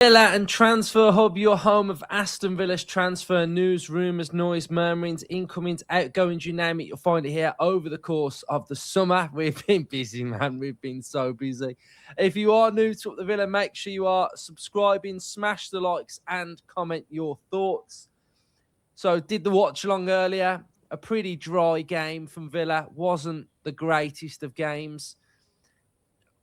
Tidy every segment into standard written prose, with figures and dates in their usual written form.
Villa and Transfer Hub, your home of Aston Villa's transfer news, rumours, noise, murmurings, incomings, outgoings, you name it, you'll find it here over the course of the summer. We've been busy, man. We've been so busy. If you are new to the Villa, make sure you are subscribing, smash the likes and comment your thoughts. So, did the watch along earlier. A pretty dry game from Villa. Wasn't the greatest of games.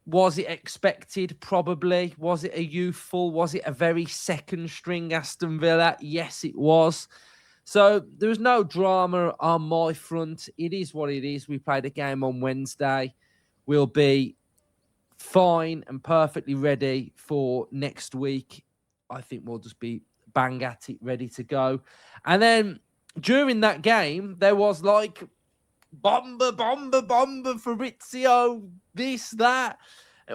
Was it expected? Probably. Was it a youthful? Was it a very second string Aston Villa? Yes, it was. So there was no drama on my front. It is what it is. We played a game on Wednesday. We'll be fine and perfectly ready for next week. I think we'll just be bang at it, ready to go. And then during that game, there was like bomber, Fabrizio, this, that,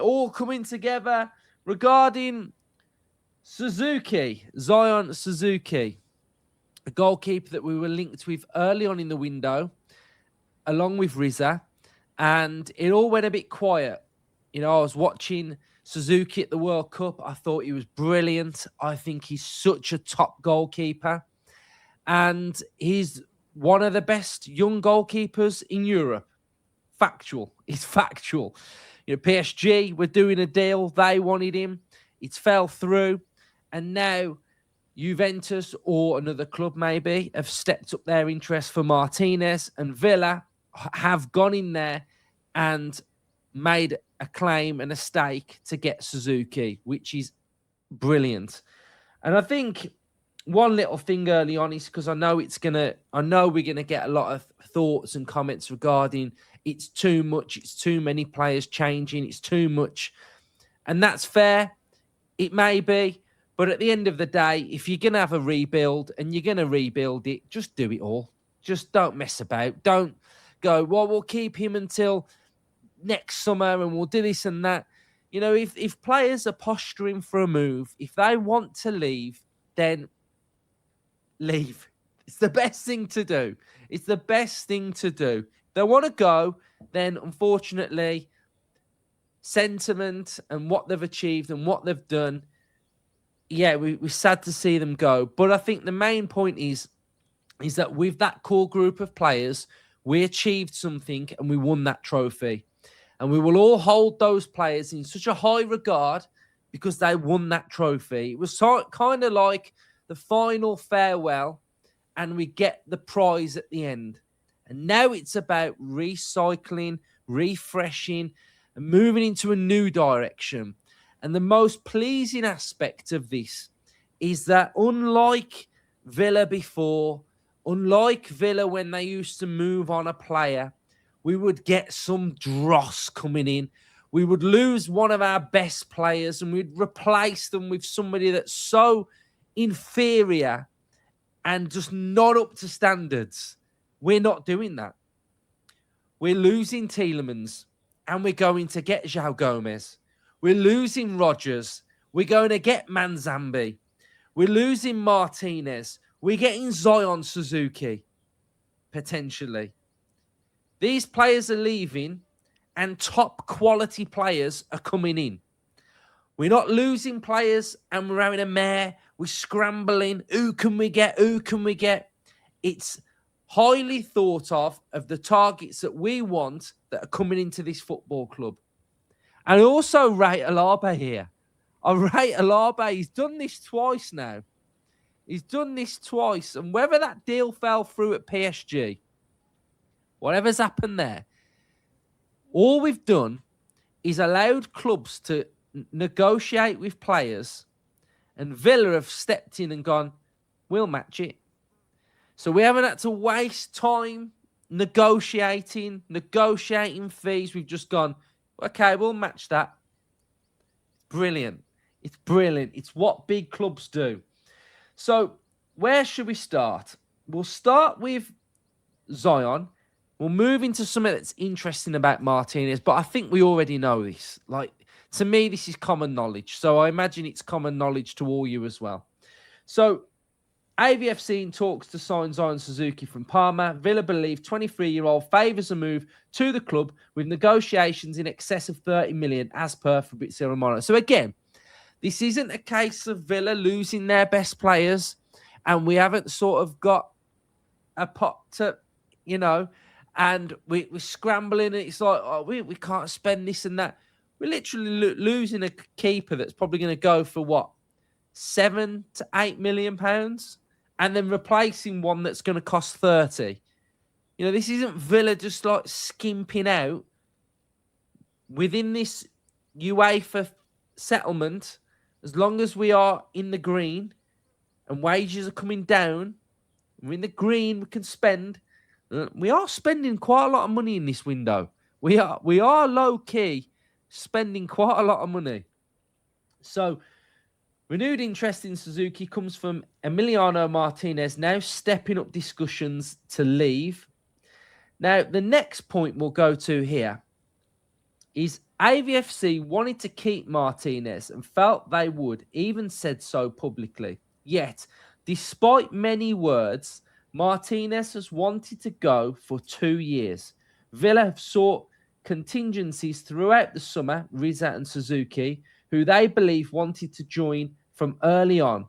all coming together regarding SUZUKI, a goalkeeper that we were linked with early on in the window, along with Riza, and it all went a bit quiet. You know, I was watching SUZUKI at the World Cup. I thought he was brilliant. I think he's such a top goalkeeper, and he's one of the best young goalkeepers in Europe. Factual. It's factual. You know, PSG were doing a deal. They wanted him. It fell through. And now Juventus or another club maybe have stepped up their interest for Martinez. And Villa have gone in there and made a claim and a stake to get SUZUKI, which is brilliant. And I think one little thing early on is because I know we're gonna get a lot of thoughts and comments regarding it's too much, it's too many players changing, it's too much. And that's fair. It may be. But at the end of the day, if you're gonna have a rebuild and you're gonna rebuild it, just do it all. Just don't mess about. Don't go, well, we'll keep him until next summer and we'll do this and that. You know, if players are posturing for a move, if they want to leave, then leave. It's the best thing to do. It's the best thing to do. If they want to go, then unfortunately, sentiment and what they've achieved and what they've done, yeah, we're sad to see them go. But I think the main point is that with that core group of players, we achieved something and we won that trophy. And we will all hold those players in such a high regard because they won that trophy. It was kind of like the final farewell and we get the prize at the end. And now it's about recycling, refreshing, and moving into a new direction. And the most pleasing aspect of this is that unlike Villa before, unlike Villa when they used to move on a player, we would get some dross coming in. We would lose one of our best players and we'd replace them with somebody that's so inferior and just not up to standards. We're not doing that. We're losing Tielemans and we're going to get João Gomez. We're losing Rodgers. We're going to get Manzambi. We're losing Martinez. We're getting Zion SUZUKI, potentially. These players are leaving and top quality players are coming in. We're not losing players and we're having a mare. We're scrambling. Who can we get? Who can we get? It's highly thought of the targets that we want that are coming into this football club. And I also rate Alaba here. I rate Alaba. He's done this twice now. He's done this twice. And whether that deal fell through at PSG, whatever's happened there, all we've done is allowed clubs to negotiate with players, and Villa have stepped in and gone, we'll match it. So we haven't had to waste time negotiating fees. We've just gone, okay, we'll match that. Brilliant. It's brilliant. It's what big clubs do. So where should we start? We'll start with Zion. We'll move into something that's interesting about Martinez, but I think we already know this. Like, to me, this is common knowledge. So I imagine it's common knowledge to all you as well. So AVFC in talks to sign Zion SUZUKI from Parma. Villa believe 23-year-old favours a move to the club with negotiations in excess of 30 million as per Fabrizio Romano. So again, This isn't a case of Villa losing their best players and we haven't sort of got a pot to, and we're scrambling. And it's like, oh, we can't spend this and that. We're literally losing a keeper that's probably going to go for what, £7 to £8 million, and then replacing one that's going to cost 30. This isn't Villa just like skimping out within this UEFA settlement. As long as we are in the green and wages are coming down, we're in the green, we can spend. We are spending quite a lot of money in this window. We are low key spending quite a lot of money. So, renewed interest in SUZUKI comes from Emiliano Martinez, now stepping up discussions to leave. Now, the next point we'll go to here is AVFC wanted to keep Martinez and felt they would, even said so publicly. Yet, despite many words, Martinez has wanted to go for 2 years. Villa have sought contingencies throughout the summer, Riza and SUZUKI, who they believe wanted to join from early on.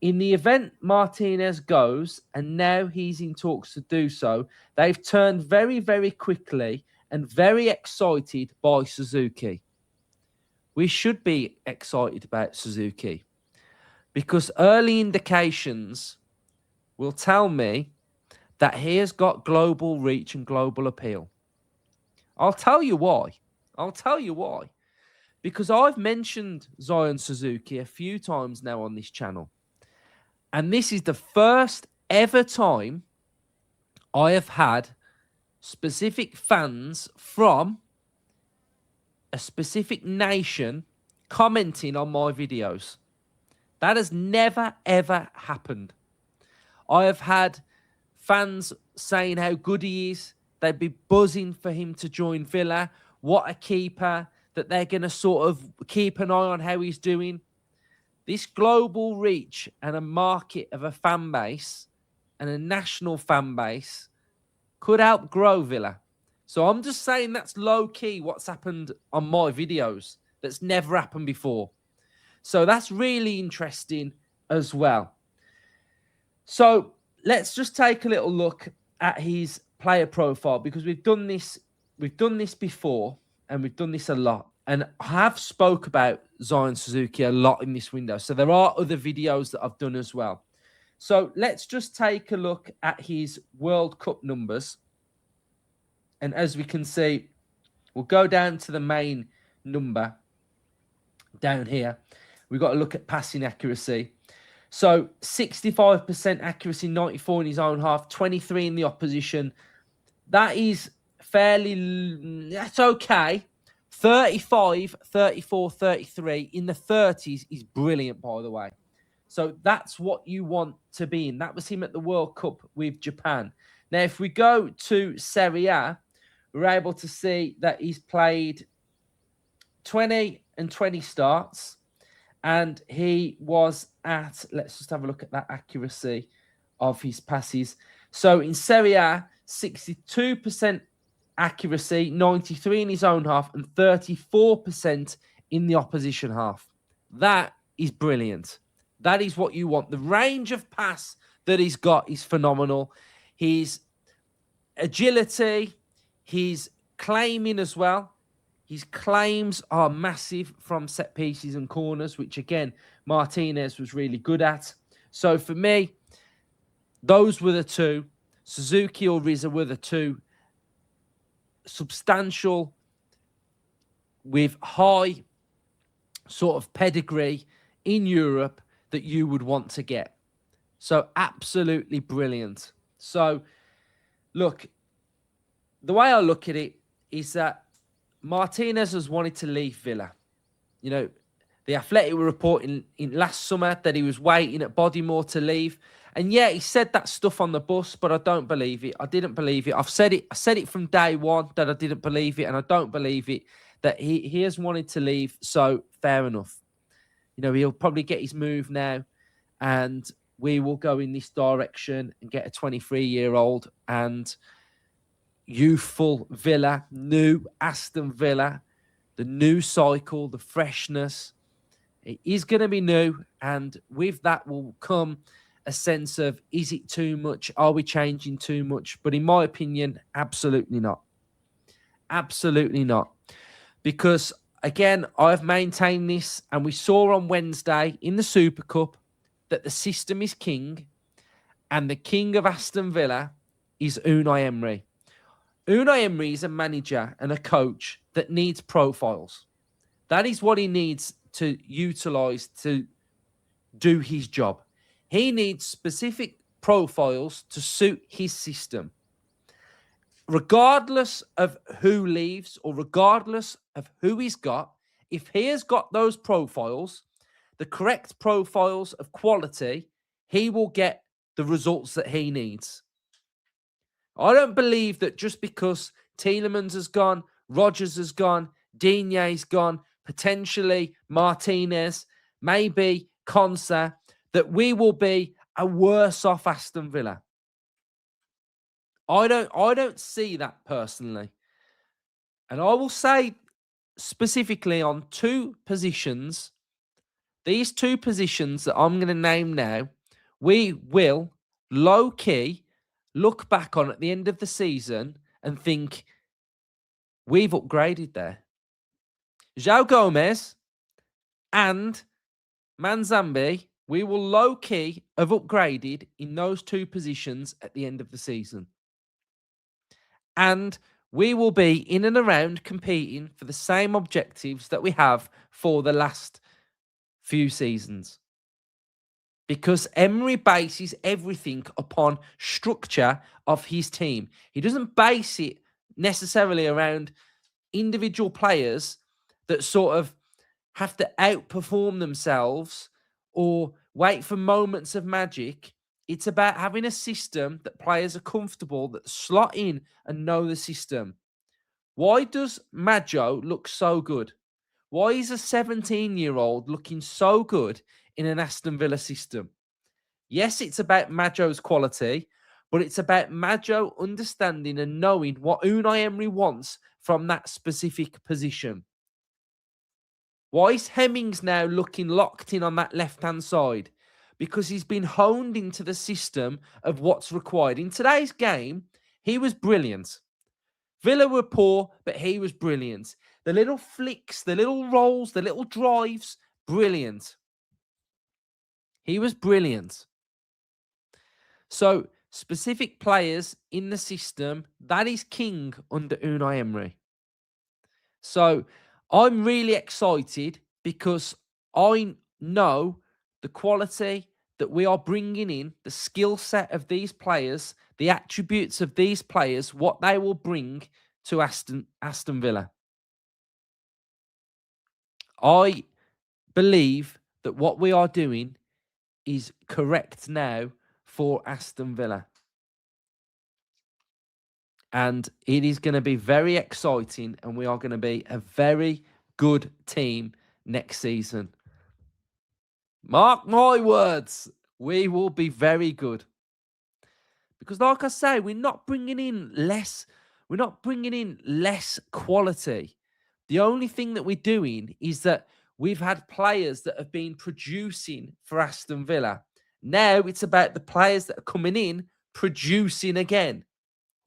In the event Martinez goes, and now he's in talks to do so, they've turned very, very quickly and very excited by SUZUKI. We should be excited about SUZUKI because early indications will tell me that he has got global reach and global appeal. I'll tell you why. Because I've mentioned Zion SUZUKI a few times now on this channel. And this is the first ever time I have had specific fans from a specific nation commenting on my videos. That has never, ever happened. I have had fans saying how good he is. They'd be buzzing for him to join Villa. What a keeper, that they're going to sort of keep an eye on how he's doing. This global reach and a market of a fan base and a national fan base could help grow Villa. So I'm just saying that's low-key what's happened on my videos. That's never happened before. So that's really interesting as well. So let's just take a little look at his player profile because we've done this before and we've done this a lot. And I have spoke about Zion SUZUKI a lot in this window. So there are other videos that I've done as well. So let's just take a look at his World Cup numbers. And as we can see, we'll go down to the main number down here. We've got to look at passing accuracy. So 65% accuracy, 94 in his own half, 23 in the opposition. That is that's okay. 35, 34, 33 in the 30s is brilliant, by the way. So that's what you want to be in. That was him at the World Cup with Japan. Now, if we go to Serie A, we're able to see that he's played 20 and 20 starts. And he was at, let's just have a look at that accuracy of his passes. So in Serie A, 62% accuracy, 93 in his own half, and 34% in the opposition half. That is brilliant. That is what you want. The range of pass that he's got is phenomenal. His agility, his claiming as well. His claims are massive from set pieces and corners, which, again, Martinez was really good at. So, for me, those were the two. SUZUKI or Riza were the two substantial, with high sort of pedigree in Europe that you would want to get. So, absolutely brilliant. So, look, the way I look at it is that Martinez has wanted to leave Villa. You know, the Athletic were reporting in last summer that he was waiting at Bodymore to leave. And yeah, he said that stuff on the bus, but I don't believe it. I didn't believe it. I said it from day one that I didn't believe it, and I don't believe it that he has wanted to leave. So fair enough. You know, he'll probably get his move now, and we will go in this direction and get a 23-year-old and youthful Villa, new Aston Villa, the new cycle, the freshness, It is going to be new, and with that will come a sense of, is it too much? Are we changing too much? But in my opinion, absolutely not. Absolutely not. Because, again, I've maintained this, and we saw on Wednesday in the Super Cup that the system is king, and the king of Aston Villa is Unai Emery. Unai Emery is a manager and a coach that needs profiles. That is what he needs to utilise to do his job. He needs specific profiles to suit his system. Regardless of who leaves or regardless of who he's got, if he has got those profiles, the correct profiles of quality, he will get the results that he needs. I don't believe that just because Tielemans has gone, Rodgers has gone, Digne's gone, potentially Martinez, maybe Konsa, that we will be a worse off Aston Villa. I don't see that personally. And I will say specifically on two positions, these two positions that I'm going to name now, we will low-key look back on at the end of the season and think, we've upgraded there. João Gomez and Manzambi, we will low-key have upgraded in those two positions at the end of the season. And we will be in and around competing for the same objectives that we have for the last few seasons. Because Emery bases everything upon structure of his team. He doesn't base it necessarily around individual players that sort of have to outperform themselves or wait for moments of magic. It's about having a system that players are comfortable, that slot in and know the system. Why does Maggio look so good? Why is a 17-year-old looking so good in an Aston Villa system? Yes, it's about Maggio's quality, but it's about Maggio understanding and knowing what Unai Emery wants from that specific position. Why is Hemmings now looking locked in on that left-hand side? Because he's been honed into the system of what's required. In today's game, he was brilliant. Villa were poor, but he was brilliant. The little flicks, the little rolls, the little drives, brilliant. He was brilliant. So, specific players in the system, that is king under Unai Emery. So, I'm really excited because I know the quality that we are bringing in, the skill set of these players, the attributes of these players, what they will bring to Aston Villa. I believe that what we are doing is correct now for Aston Villa. And it is going to be very exciting, and we are going to be a very good team next season. Mark my words, we will be very good. Because like I say, we're not bringing in less quality. The only thing that we're doing is that we've had players that have been producing for Aston Villa. Now it's about the players that are coming in producing again.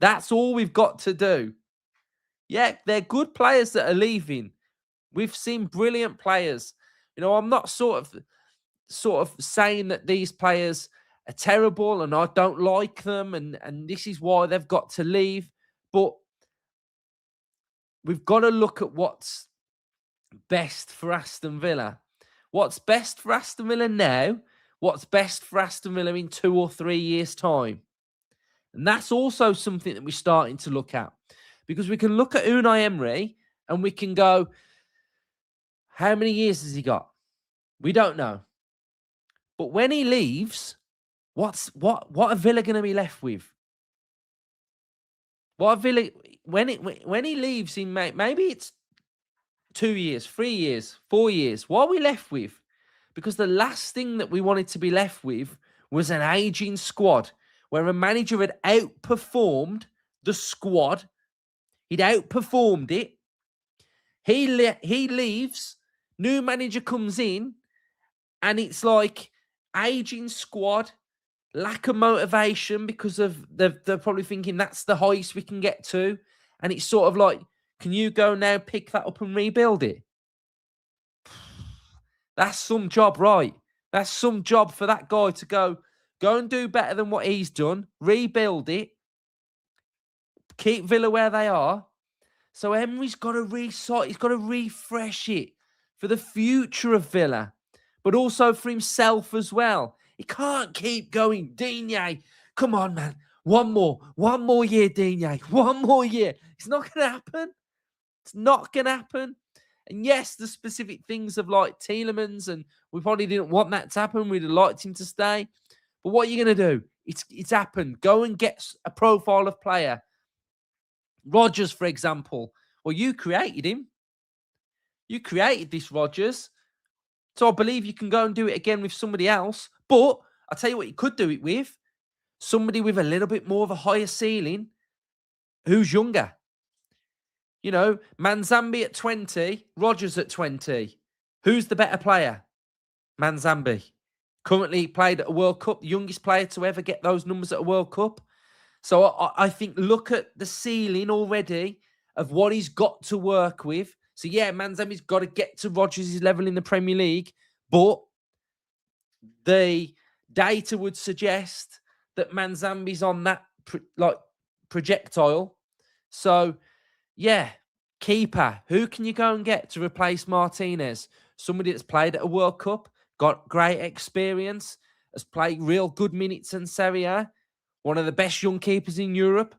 That's all we've got to do. Yeah, they're good players that are leaving. We've seen brilliant players. You know, I'm not sort of saying that these players are terrible and I don't like them and this is why they've got to leave. But we've got to look at what's best for Aston Villa. What's best for Aston Villa now? What's best for Aston Villa in 2 or 3 years' time? And that's also something that we're starting to look at. Because we can look at Unai Emery and we can go, how many years has he got? We don't know. But when he leaves, what are Villa going to be left with? What are Villa when he leaves in maybe it's 2 years, 3 years, 4 years. What are we left with? Because the last thing that we wanted to be left with was an aging squad where a manager had outperformed the squad. He'd outperformed it. He leaves. New manager comes in. And it's like aging squad, lack of motivation because of they're probably thinking that's the highest we can get to. And it's sort of like, can you go now, pick that up and rebuild it? That's some job, right? That's some job for that guy to go and do better than what he's done, rebuild it, keep Villa where they are. So Emery's got to restart, he's got to refresh it for the future of Villa, but also for himself as well. He can't keep going. Digne, come on, man. One more year, Digne. One more year. It's not going to happen. It's not going to happen. And yes, the specific things of like Tielemans, and we probably didn't want that to happen. We'd have liked him to stay. But what are you going to do? It's happened. Go and get a profile of player. Rodgers, for example. Well, you created him. You created this Rodgers. So I believe you can go and do it again with somebody else. But I'll tell you what you could do it with. Somebody with a little bit more of a higher ceiling who's younger. You know, Manzambi at 20, Rodgers at 20. Who's the better player? Manzambi. Currently played at a World Cup, the youngest player to ever get those numbers at a World Cup. So I think look at the ceiling already of what he's got to work with. So yeah, Manzambi's got to get to Rodgers' level in the Premier League, but the data would suggest that Manzambi's on that projectile. So yeah, keeper. Who can you go and get to replace Martinez? Somebody that's played at a World Cup, got great experience, has played real good minutes in Serie A, one of the best young keepers in Europe.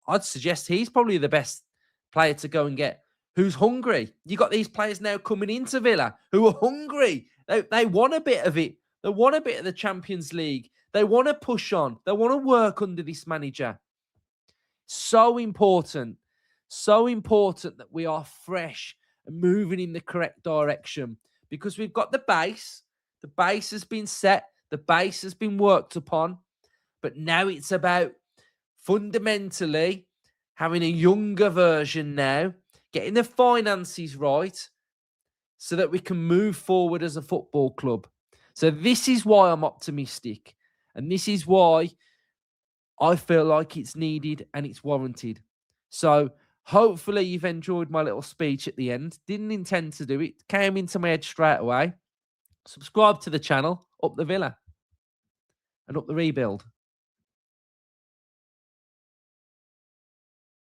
I'd suggest he's probably the best player to go and get. Who's hungry? You got these players now coming into Villa who are hungry. They want a bit of it. They want a bit of the Champions League. They want to push on. They want to work under this manager. So important that we are fresh and moving in the correct direction, because we've got the base. The base has been set. The base has been worked upon. But now it's about fundamentally having a younger version now, getting the finances right so that we can move forward as a football club. So this is why I'm optimistic. And this is why I feel like it's needed and it's warranted. So hopefully you've enjoyed my little speech at the end. Didn't intend to do it. Came into my head straight away. Subscribe to the channel. Up the Villa. And up the rebuild.